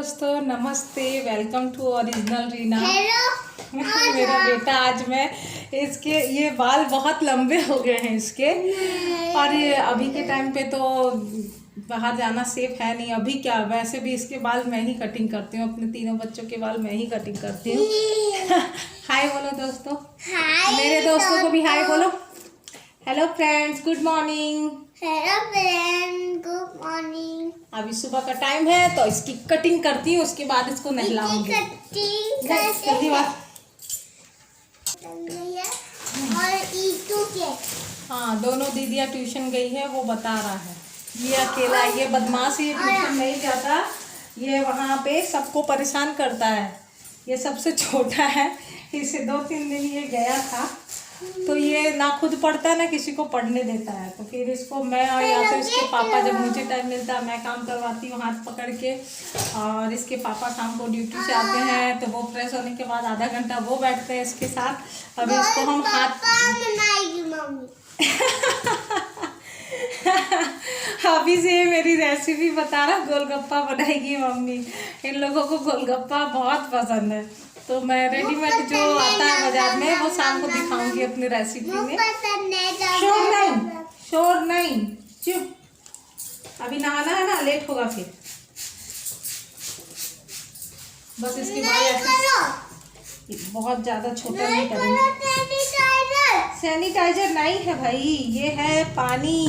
दोस्तों, नमस्ते। Welcome to original Reena. Hello. मेरा बेटा, आज मैं इसके ये बाल बहुत लंबे हो गए हैं इसके, और ये अभी के टाइम पे तो बाहर जाना सेफ है नहीं। अभी क्या, वैसे भी इसके बाल मैं ही कटिंग करती हूँ, अपने तीनों बच्चों के बाल मैं ही कटिंग करती हूँ। हाय बोलो दोस्तों। मेरे दोस्तों को भी हाय बोलो। Hello friends, good morning. Hello friend, good morning. अभी सुबह का टाइम है तो इसकी कटिंग करती हूँ, उसके बाद इसको नहलाऊंगी। कटिंग जल्दी बात। और ईटू के हाँ, दोनों दीदियाँ ट्यूशन गई है, वो बता रहा है। ये अकेला, ये बदमाश, ये ट्यूशन नहीं जाता, ये वहाँ पे सबको परेशान करता है। ये सबसे छोटा है, इसे 2-3 दिन ये गया था तो ये ना खुद पढ़ता है ना किसी को पढ़ने देता है। तो फिर इसको मैं, और या तो इसके पापा, जब मुझे टाइम मिलता है मैं काम करवाती हूँ हाथ पकड़ के, और इसके पापा शाम को ड्यूटी से आते हैं तो वो फ्रेश होने के बाद आधा घंटा वो बैठते हैं इसके साथ। अभी इसको हम हाथ अभी से मेरी रेसिपी बता रहा, गोलगप्पा बनाएगी मम्मी। इन लोगों को गोलगप्पा बहुत पसंद है, तो मैं रेडीमेड जो आता है बाजार में वो शाम को दिखाऊंगी अपनी रेसिपी में। शोर नहीं, शोर नहीं, चुप। अभी नहाना है ना, लेट होगा फिर। बस इसके बाद ऐसे बहुत ज्यादा छोटा नहीं करेंगे। सैनिटाइजर नहीं है भाई, ये है पानी।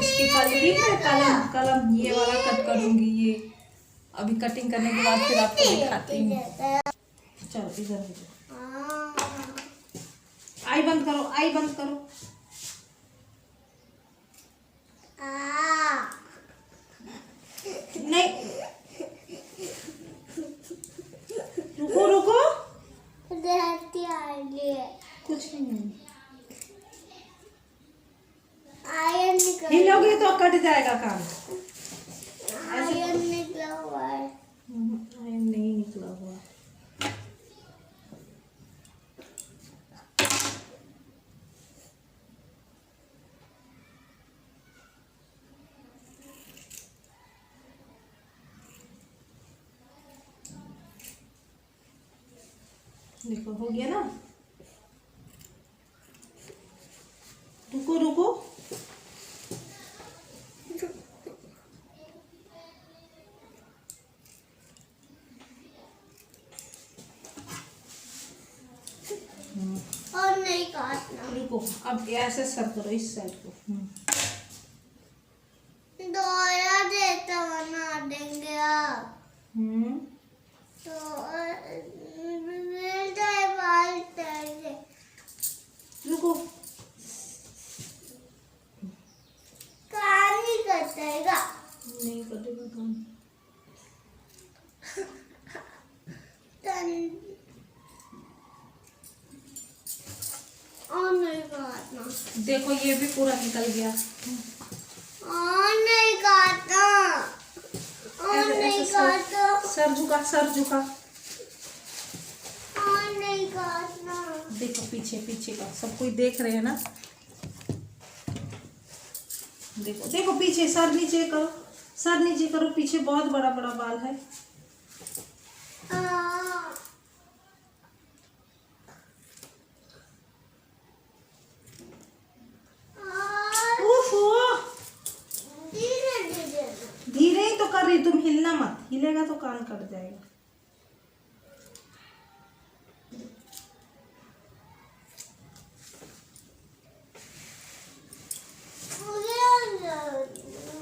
इसकी कलरी है, कलम ये वाला कट करूंगी। ये अभी कटिंग करने के बाद फिर आपको दिखाती हूँ। चलो इधर आई बंद करो, आई बंद करो। नहीं, रुको रुको, कुछ नहीं, हिलोगे तो कट जाएगा काम। आयरन निकला हुआ है। आयरन नहीं निकला हुआ। देखो हो गया ना। रुको रुको, और नहीं काटना। रुको, अब ऐसे सर करो इस साइड को। दोया देता बना देंगे आप। तो रुको, काम नहीं कटेगा। नहीं कटेगा काम। और नहीं काटना। देखो ये भी पूरा निकल गया। और नहीं काटना। और नहीं काटना। सर झुका, सर झुका। और नहीं काटना। देखो पीछे, पीछे का सब कोई देख रहे हैं ना। देखो देखो पीछे, सर नीचे करो, सर नीचे करो, पीछे बहुत बड़ा बड़ा बाल है। धीरे ही तो कर रही, तुम हिलना मत, हिलेगा तो कान कट जाएगा।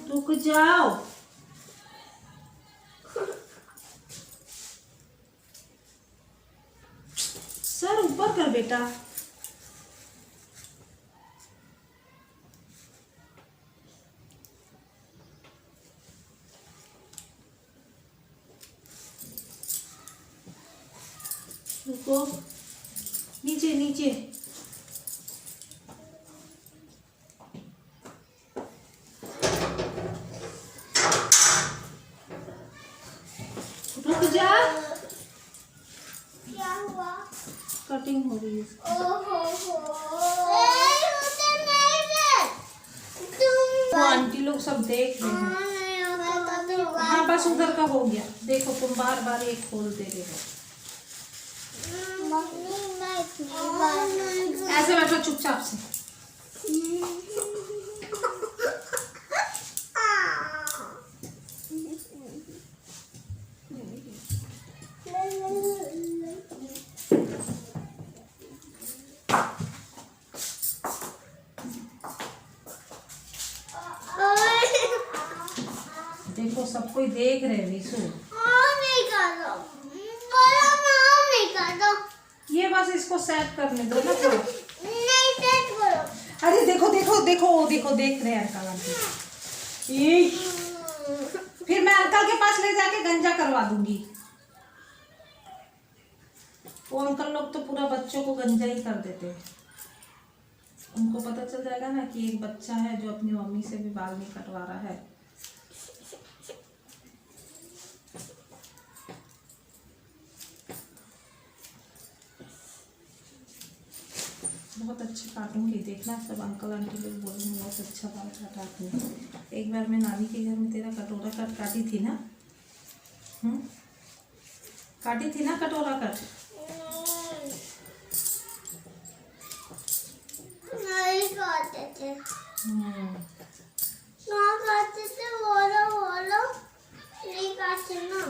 रुक जाओ। सर ऊपर कर बेटा। रुको, नीचे नीचे। रुक जा। क्या हुआ? कटिंग हो रही है। ओहो लोग सब देख रहे हैं। हाँ बस उधर का हो गया। देखो तुम बार बार ये खोल दे रहे हो। ऐसे बैठो चुपचाप से। देखो सब कोई देख रहे हैं रीशु। ये बस इसको सेट करने दो ना थोड़ा। अरे देखो देखो देखो देखो देख रहे हैं अंकल आंटी। फिर मैं अंकल के पास ले जाके गंजा करवा दूंगी। वो अंकल लोग तो पूरा बच्चों को गंजा ही कर देते हैं। उनको पता चल जाएगा ना कि एक बच्चा है जो अपनी मम्मी से भी बाल नहीं कटवा रहा है। बहुत अच्छा काटूंगी, देखना सब अंकल आंटी लोग बोलेंगे बहुत अच्छा बाल काटाती है। एक बार मैं नानी के घर में तेरा कटोरा कट काटी थी ना। काटी थी ना कटोरा कट। नहीं काटते थे। ना काटते थे, बोलो बोलो। नहीं काटते ना।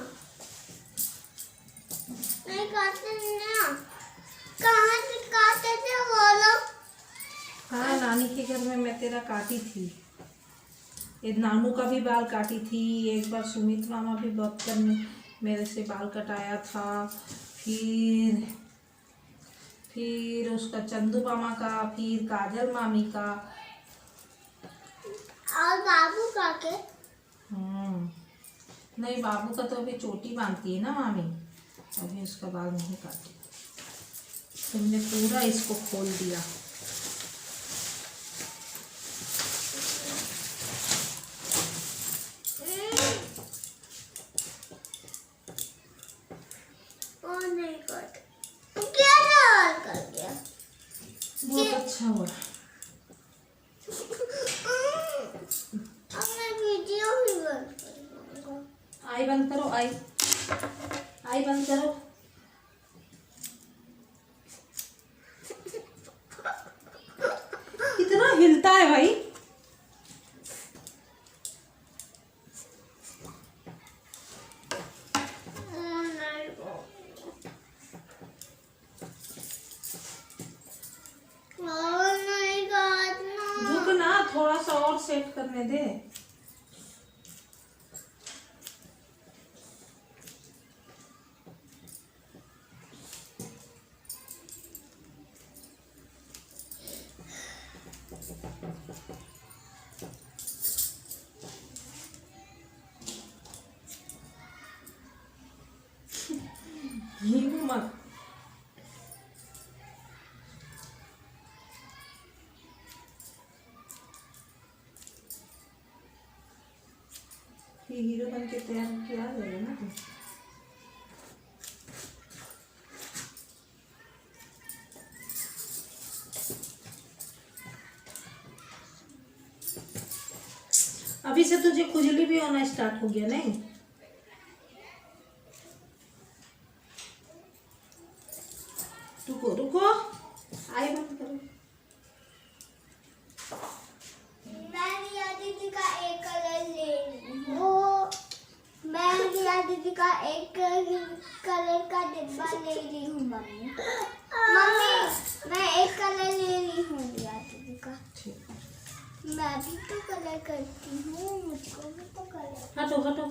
नहीं काटते ना। कहाँ से काटते थे बोलो। हाँ नानी के घर में मैं तेरा काटी थी। ये नानू का भी बाल काटी थी। एक बार सुमित मामा भी बहुत करने मेरे से बाल कटाया था। फिर उसका चंदू मामा का, फिर काजल मामी का और बाबू का के। नहीं बाबू का तो अभी चोटी बांधती है ना मामी, अभी उसका बाल नहीं काटी। तुमने पूरा इसको खोल दिया। और नहीं काटे। क्या डाल कर गया? बहुत अच्छा हुआ। अब मैं वीडियो भी बंद करूँगा। आई बंद करो। आई बंद करो। कितना हिलता है भाई। रुक ना, थोड़ा सा और सेट करने दे। मत। ये हीरो बन के तैयार किया जाएगा ना। अभी से तुझे खुजली भी होना स्टार्ट हो गया नहीं? रुको रुको, आई बंद करो। मैं रिया दीदी का एक कलर ले रही हूँ। मैं रिया दीदी का एक कलर का डिब्बा ले रही हूँ मम्मी। मैं एक कलर ले रही हूँ रिया दीदी का। मैं भी तो कलर करती हूँ, मुझको भी तो कलर। हटो हटो।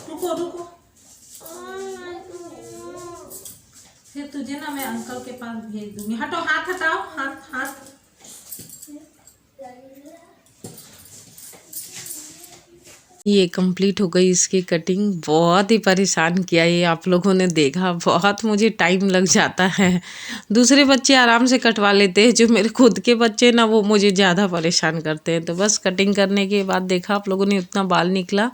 रुको रुको। फिर तुझे ना मैं अंकल के पास भेज दूंगी। हटो, हाथ हटाओ, हाथ हाथ। ये कंप्लीट हो गई इसकी कटिंग। बहुत ही परेशान किया ये, आप लोगों ने देखा। बहुत मुझे टाइम लग जाता है। दूसरे बच्चे आराम से कटवा लेते हैं, जो मेरे खुद के बच्चे ना वो मुझे ज़्यादा परेशान करते हैं। तो बस कटिंग करने के बाद देखा आप लोगों ने, उतना बाल निकला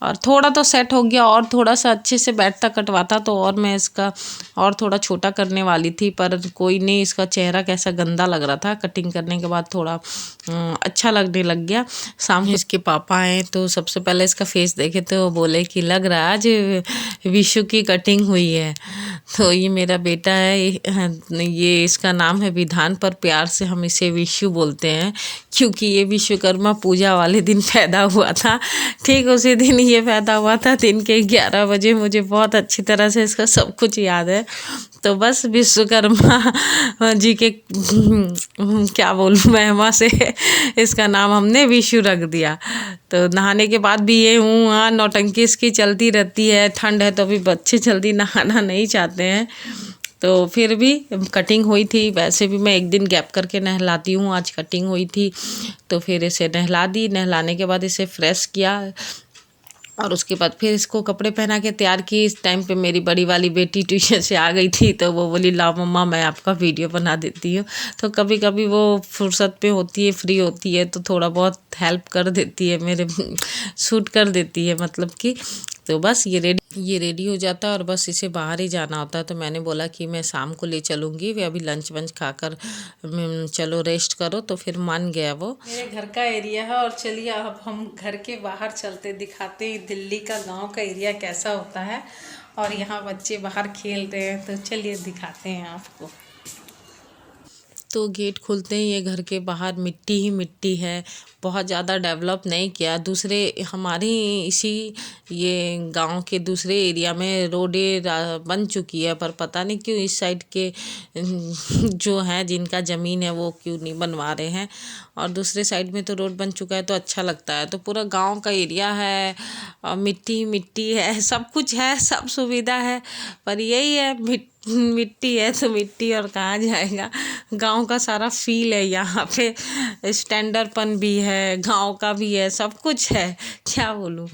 और थोड़ा तो सेट हो गया, और थोड़ा सा अच्छे से बैठता कटवाता तो और मैं इसका और थोड़ा छोटा करने वाली थी, पर कोई नहीं, इसका चेहरा कैसा गंदा लग रहा था। कटिंग करने के बाद थोड़ा अच्छा लगने लग गया। शाम को इसके पापा आए तो सबसे पहले इसका फेस देखे तो वो बोले कि लग रहा है आज विशु की कटिंग हुई है। तो ये मेरा बेटा है, ये इसका नाम है विधान, पर प्यार से हम इसे विशु बोलते हैं क्योंकि ये विश्वकर्मा पूजा वाले दिन पैदा हुआ था। ठीक उसी दिन ये पैदा हुआ था, दिन के 11 बजे। मुझे बहुत अच्छी तरह से इसका सब कुछ याद है। तो बस विश्वकर्मा जी के क्या बोलूँ महिमा से इसका नाम हमने विशु रख दिया। तो नहाने के बाद भी ये नौटंकी इसकी चलती रहती है। ठंड है तो अभी बच्चे जल्दी नहाना नहीं चाहते हैं, तो फिर भी कटिंग हुई थी। वैसे भी मैं एक दिन गैप करके नहलाती हूँ, आज कटिंग हुई थी तो फिर इसे नहला दी। नहलाने के बाद इसे फ्रेश किया और उसके बाद फिर इसको कपड़े पहना के तैयार की। इस टाइम पे मेरी बड़ी वाली बेटी ट्यूशन से आ गई थी, तो वो बोली लाओ मम्मा मैं आपका वीडियो बना देती हूँ। तो कभी कभी वो फुर्सत पे होती है, फ्री होती है, तो थोड़ा बहुत हेल्प कर देती है, मेरे शूट कर देती है मतलब कि। तो बस ये रेडी हो जाता है और बस इसे बाहर ही जाना होता है। तो मैंने बोला कि मैं शाम को ले चलूँगी, वे अभी लंच वंच खाकर चलो रेस्ट करो, तो फिर मान गया वो। मेरे घर का एरिया है और चलिए अब हम घर के बाहर चलते, दिखाते हैं दिल्ली का गांव का एरिया कैसा होता है। और यहाँ बच्चे बाहर खेल रहे हैं, तो चलिए दिखाते हैं आपको। तो गेट खुलते ही ये घर के बाहर मिट्टी ही मिट्टी है, बहुत ज़्यादा डेवलप नहीं किया। दूसरे हमारे इसी ये गांव के दूसरे एरिया में रोडें बन चुकी है, पर पता नहीं क्यों इस साइड के जो हैं जिनका ज़मीन है वो क्यों नहीं बनवा रहे हैं। और दूसरे साइड में तो रोड बन चुका है तो अच्छा लगता है। तो पूरा गांव का एरिया है और मिट्टी ही मिट्टी है, सब कुछ है, सब सुविधा है, पर यही है मिट्टी है तो मिट्टी और कहाँ जाएगा। गांव का सारा फील है यहाँ पे, स्टैंडर्डपन भी है, गांव का भी है, सब कुछ है, क्या बोलूँ।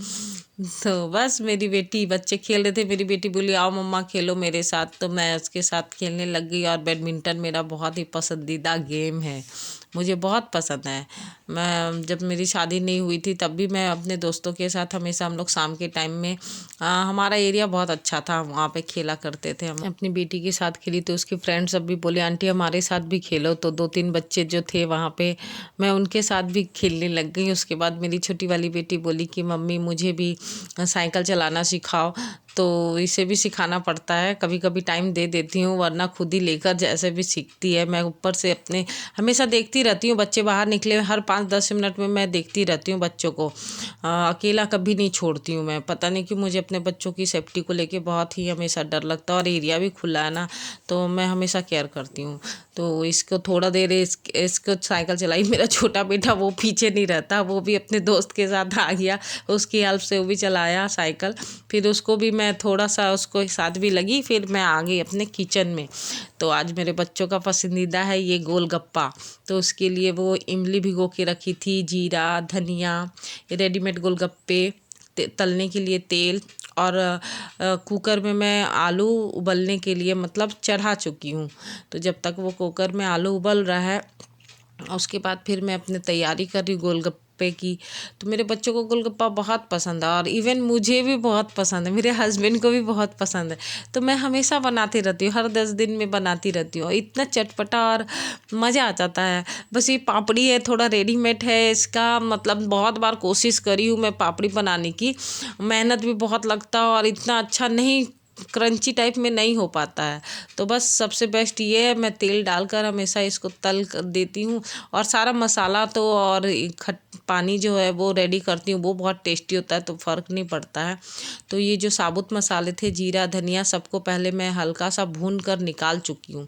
तो बस मेरी बेटी, बच्चे खेल रहे थे, मेरी बेटी बोली आओ मम्मा खेलो मेरे साथ, तो मैं उसके साथ खेलने लग गई। और बैडमिंटन मेरा बहुत ही पसंदीदा गेम है, मुझे बहुत पसंद है। मैं जब मेरी शादी नहीं हुई थी तब भी मैं अपने दोस्तों के साथ हमेशा हम लोग शाम के टाइम में हमारा एरिया बहुत अच्छा था, वहाँ पे खेला करते थे। हम अपनी बेटी के साथ खेली तो उसकी फ्रेंड्स सब भी बोले आंटी हमारे साथ भी खेलो, तो 2-3 बच्चे जो थे वहाँ पे मैं उनके साथ भी खेलने लग गई। उसके बाद मेरी छोटी वाली बेटी बोली कि मम्मी मुझे भी साइकिल चलाना सिखाओ, तो इसे भी सिखाना पड़ता है। कभी कभी टाइम दे देती हूँ, वरना खुद ही लेकर जैसे भी सीखती है। मैं ऊपर से अपने हमेशा देखती रहती हूँ, बच्चे बाहर निकले हर 5-10 मिनट में मैं देखती रहती हूँ बच्चों को, अकेला कभी नहीं छोड़ती हूँ मैं। पता नहीं कि मुझे अपने बच्चों की सेफ्टी को लेके बहुत ही हमेशा डर लगता है, और एरिया भी खुला है ना, तो मैं हमेशा केयर करती हूँ। तो इसको थोड़ा देर इसको साइकिल चलाई। मेरा छोटा बेटा वो पीछे नहीं रहता, वो भी अपने दोस्त के साथ आ गया, उसकी हेल्प से वो भी चलाया साइकिल। फिर उसको भी मैं थोड़ा सा उसको साथ भी लगी, फिर मैं आ गई अपने किचन में। तो आज मेरे बच्चों का पसंदीदा है ये गोलगप्पा, तो उसके लिए वो इमली भिगो के रखी थी, जीरा धनिया, रेडीमेड गोलगप्पे, तलने के लिए तेल, और कुकर में मैं आलू उबलने के लिए मतलब चढ़ा चुकी हूँ। तो जब तक वो कुकर में आलू उबल रहा है उसके बाद फिर मैं अपनी तैयारी कर रही गोलगप्पे की। तो मेरे बच्चों को गोलगप्पा बहुत पसंद है, और इवन मुझे भी बहुत पसंद है, मेरे हस्बैंड को भी बहुत पसंद है। तो मैं हमेशा बनाती रहती हूँ, हर 10 दिन में बनाती रहती हूँ। इतना चटपटा और मज़ा आ जाता है। बस ये पापड़ी है थोड़ा रेडीमेड है, इसका मतलब बहुत बार कोशिश करी हूँ मैं पापड़ी बनाने की, मेहनत भी बहुत लगता है और इतना अच्छा नहीं, क्रंची टाइप में नहीं हो पाता है। तो बस सबसे बेस्ट ये है, मैं तेल डालकर हमेशा इसको तल कर देती हूँ, और सारा मसाला तो और पानी जो है वो रेडी करती हूँ, वो बहुत टेस्टी होता है, तो फ़र्क नहीं पड़ता है। तो ये जो साबुत मसाले थे, जीरा धनिया, सबको पहले मैं हल्का सा भून कर निकाल चुकी हूँ,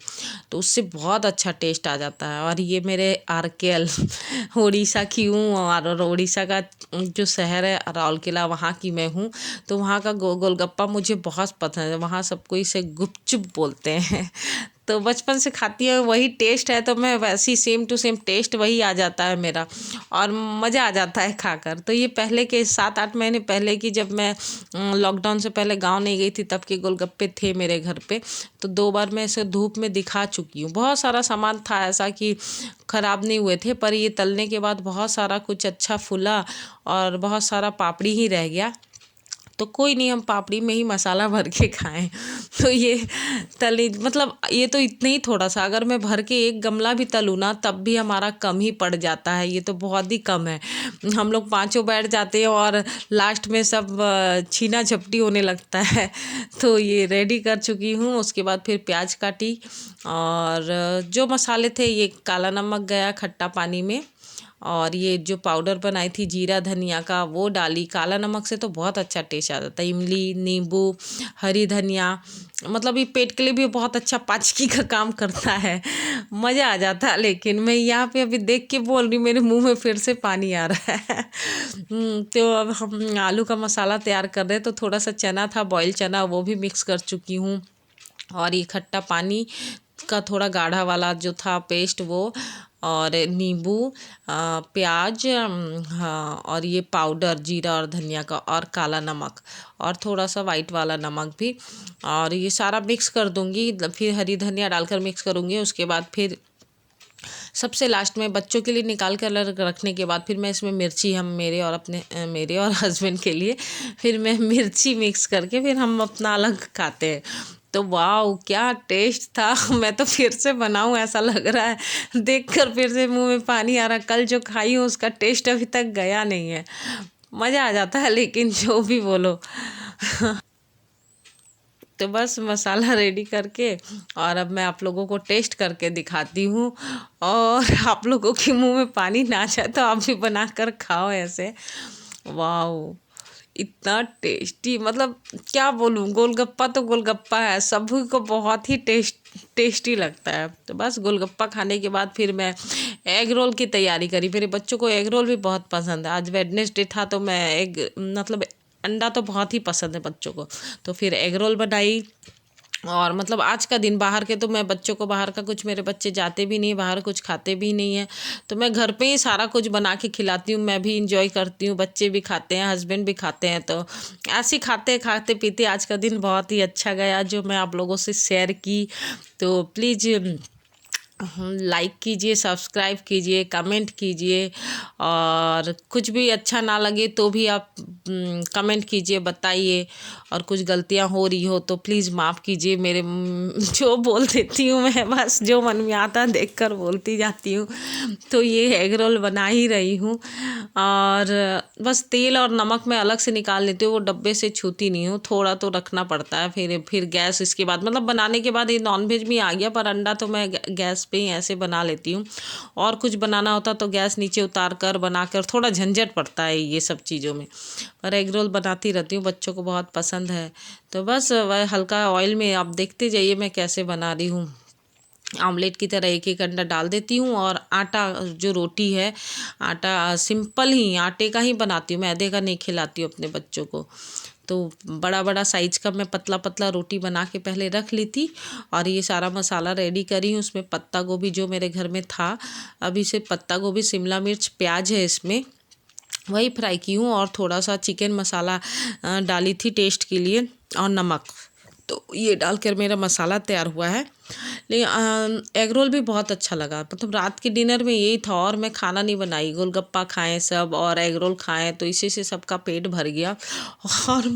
तो उससे बहुत अच्छा टेस्ट आ जाता है। और ये मेरे RKL उड़ीसा की हूँ, और उड़ीसा का जो शहर है राउरकेला, वहाँ की मैं हूँ। तो वहाँ का गोलगप्पा मुझे बहुत पसंद है, वहाँ सबको इसे गुपचुप बोलते हैं। तो बचपन से खाती है, वही टेस्ट है, तो मैं वैसी सेम टू सेम टेस्ट वही आ जाता है मेरा, और मज़ा आ जाता है खाकर। तो ये पहले के 7-8 महीने पहले की, जब मैं लॉकडाउन से पहले गांव नहीं गई थी, तब के गोलगप्पे थे मेरे घर पे। तो 2 बार मैं इसे धूप में दिखा चुकी हूँ। बहुत सारा सामान था ऐसा कि ख़राब नहीं हुए थे, पर ये तलने के बाद बहुत सारा कुछ अच्छा फूला और बहुत सारा पापड़ी ही रह गया। तो कोई नहीं, हम पापड़ी में ही मसाला भर के खाएं। तो ये तली मतलब ये तो इतने ही थोड़ा सा, अगर मैं भर के एक गमला भी तलूँ ना तब भी हमारा कम ही पड़ जाता है, ये तो बहुत ही कम है। हम लोग पाँचों बैठ जाते हैं और लास्ट में सब छीना झपटी होने लगता है। तो ये रेडी कर चुकी हूँ। उसके बाद फिर प्याज काटी और जो मसाले थे, ये काला नमक गया खट्टा पानी में, और ये जो पाउडर बनाई थी जीरा धनिया का वो डाली। काला नमक से तो बहुत अच्छा टेस्ट आ जाता है। इमली, नींबू, हरी धनिया, मतलब ये पेट के लिए भी बहुत अच्छा पाचकी का काम करता है, मज़ा आ जाता है। लेकिन मैं यहाँ पे अभी देख के बोल रही, मेरे मुंह में फिर से पानी आ रहा है। तो अब हम आलू का मसाला तैयार कर रहे हैं। तो थोड़ा सा चना था, बॉयल चना, वो भी मिक्स कर चुकी हूँ। और ये खट्टा पानी का थोड़ा गाढ़ा वाला जो था पेस्ट वो, और नींबू, प्याज, हाँ, और ये पाउडर जीरा और धनिया का, और काला नमक, और थोड़ा सा वाइट वाला नमक भी, और ये सारा मिक्स कर दूंगी। फिर हरी धनिया डालकर मिक्स करूँगी। उसके बाद फिर सबसे लास्ट में बच्चों के लिए निकाल कर रखने के बाद फिर मैं इसमें मिर्ची, हम मेरे और हस्बैंड के लिए फिर मैं मिर्ची मिक्स करके फिर हम अपना अलग खाते हैं। तो वाह क्या टेस्ट था। मैं तो फिर से बनाऊं ऐसा लग रहा है, देखकर फिर से मुंह में पानी आ रहा। कल जो खाई हूँ उसका टेस्ट अभी तक गया नहीं है, मज़ा आ जाता है, लेकिन जो भी बोलो। तो बस मसाला रेडी करके और अब मैं आप लोगों को टेस्ट करके दिखाती हूँ, और आप लोगों के मुंह में पानी ना जाए तो आप भी बना कर खाओ ऐसे। वाह इतना टेस्टी, मतलब क्या बोलूँ, गोलगप्पा तो गोलगप्पा है, सभी को बहुत ही टेस्टी लगता है। तो बस गोलगप्पा खाने के बाद फिर मैं एग रोल की तैयारी करी। मेरे बच्चों को एग रोल भी बहुत पसंद है। आज वेडनेसडे था तो मैं मतलब अंडा तो बहुत ही पसंद है बच्चों को, तो फिर एग रोल बनाई। और मतलब आज का दिन बाहर के, तो मैं बच्चों को बाहर का कुछ, मेरे बच्चे जाते भी नहीं बाहर, कुछ खाते भी नहीं है, तो मैं घर पे ही सारा कुछ बना के खिलाती हूँ। मैं भी इंजॉय करती हूँ, बच्चे भी खाते हैं, हस्बैंड भी खाते हैं। तो ऐसे खाते पीते आज का दिन बहुत ही अच्छा गया, जो मैं आप लोगों से शेयर की। तो प्लीज़ लाइक कीजिए, सब्सक्राइब कीजिए, कमेंट कीजिए, और कुछ भी अच्छा ना लगे तो भी आप कमेंट कीजिए, बताइए। और कुछ गलतियां हो रही हो तो प्लीज़ माफ़ कीजिए। मेरे जो बोल देती हूँ मैं, बस जो मन में आता देखकर बोलती जाती हूँ। तो ये एग रोल बना ही रही हूँ, और बस तेल और नमक मैं अलग से निकाल लेती हूँ, वो डब्बे से छूती नहीं हूँ, थोड़ा तो रखना पड़ता है। फिर गैस, इसके बाद मतलब बनाने के बाद ये नॉनवेज भी आ गया, पर अंडा तो मैं गैस पे ही ऐसे बना लेती हूँ। और कुछ बनाना होता तो गैस नीचे उतार कर बनाकर, थोड़ा झंझट पड़ता है ये सब चीज़ों में। पर एग रोल बनाती रहती हूँ, बच्चों को बहुत पसंद है। तो बस हल्का ऑयल में आप देखते जाइए मैं कैसे बना रही हूँ। आमलेट की तरह एक एक अंडा डाल देती हूँ, और आटा जो रोटी है, आटा सिंपल ही आटे का ही बनाती हूँ, मैदे का नहीं खिलाती हूँ अपने बच्चों को। तो बड़ा बड़ा साइज़ का मैं पतला पतला रोटी बना के पहले रख ली थी, और ये सारा मसाला रेडी करी हूँ। उसमें पत्ता गोभी जो मेरे घर में था, अभी से पत्ता गोभी, शिमला मिर्च, प्याज है इसमें, वही फ्राई की हूँ, और थोड़ा सा चिकन मसाला डाली थी टेस्ट के लिए, और नमक। तो ये डालकर मेरा मसाला तैयार हुआ है। लेकिन एग रोल भी बहुत अच्छा लगा, मतलब रात के डिनर में यही था, और मैं खाना नहीं बनाई, गोलगप्पा खाएं सब और एग रोल खाएं, तो इसी से सबका पेट भर गया। और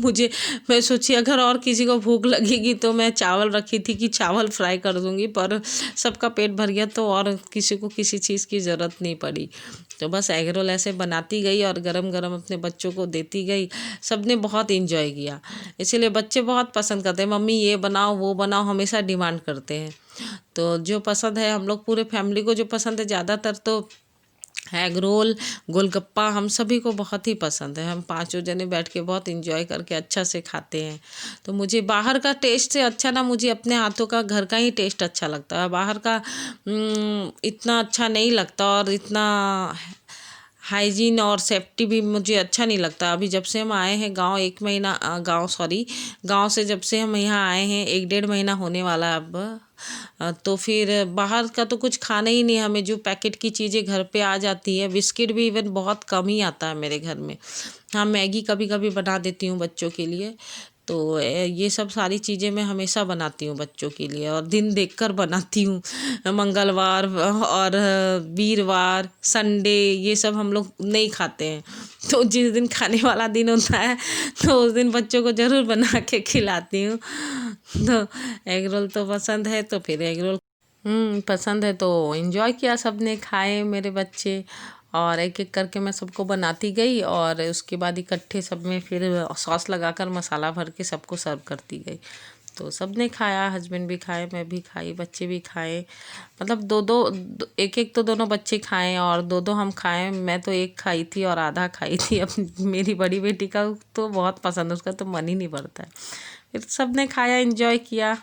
मैं सोची अगर और किसी को भूख लगेगी तो मैं चावल रखी थी कि चावल फ्राई कर दूंगी, पर सबका पेट भर गया तो और किसी को किसी चीज़ की ज़रूरत नहीं पड़ी। तो बस एग रोल ऐसे बनाती गई और गरम गरम अपने बच्चों को देती गई। सब ने बहुत इंजॉय किया, इसीलिए बच्चे बहुत पसंद करते हैं, मम्मी ये बनाओ वो बनाओ, हमेशा डिमांड करते हैं। तो जो पसंद है, हम लोग पूरे फैमिली को जो पसंद है ज़्यादातर, तो एग रोल, गोलगप्पा हम सभी को बहुत ही पसंद है। हम पांचों जने बैठ के बहुत इंजॉय करके अच्छा से खाते हैं। तो मुझे बाहर का टेस्ट से अच्छा ना, मुझे अपने हाथों का घर का ही टेस्ट अच्छा लगता है। बाहर का इतना अच्छा नहीं लगता, और इतना हाइजीन और सेफ्टी भी मुझे अच्छा नहीं लगता। अभी जब से हम आए हैं गांव, गांव से जब से हम यहाँ आए हैं 1-1.5 महीना होने वाला है अब। तो फिर बाहर का तो कुछ खाना ही नहीं, हमें जो पैकेट की चीज़ें घर पे आ जाती है, बिस्किट भी इवन बहुत कम ही आता है मेरे घर में। हाँ, मैगी कभी कभी बना देती हूँ बच्चों के लिए। तो ये सब सारी चीज़ें मैं हमेशा बनाती हूँ बच्चों के लिए, और दिन देखकर बनाती हूँ। मंगलवार और वीरवार, संडे, ये सब हम लोग नहीं खाते हैं, तो जिस दिन खाने वाला दिन होता है तो उस दिन बच्चों को ज़रूर बना के खिलाती हूँ। तो एग रोल तो पसंद है, तो फिर एग रोल पसंद है तो एंजॉय किया, सबने खाए मेरे बच्चे, और एक एक करके मैं सबको बनाती गई, और उसके बाद इकट्ठे सब में फिर सॉस लगाकर मसाला भर के सबको सर्व करती गई। तो सबने खाया, हस्बैंड भी खाए, मैं भी खाई, बच्चे भी खाए, मतलब एक एक तो दोनों बच्चे खाएं और दो हम खाएं। मैं तो एक खाई थी और आधा खाई थी। अब मेरी बड़ी बेटी का तो बहुत पसंद है, उसका तो मन ही नहीं भरता है। फिर सबने खाया, एंजॉय किया।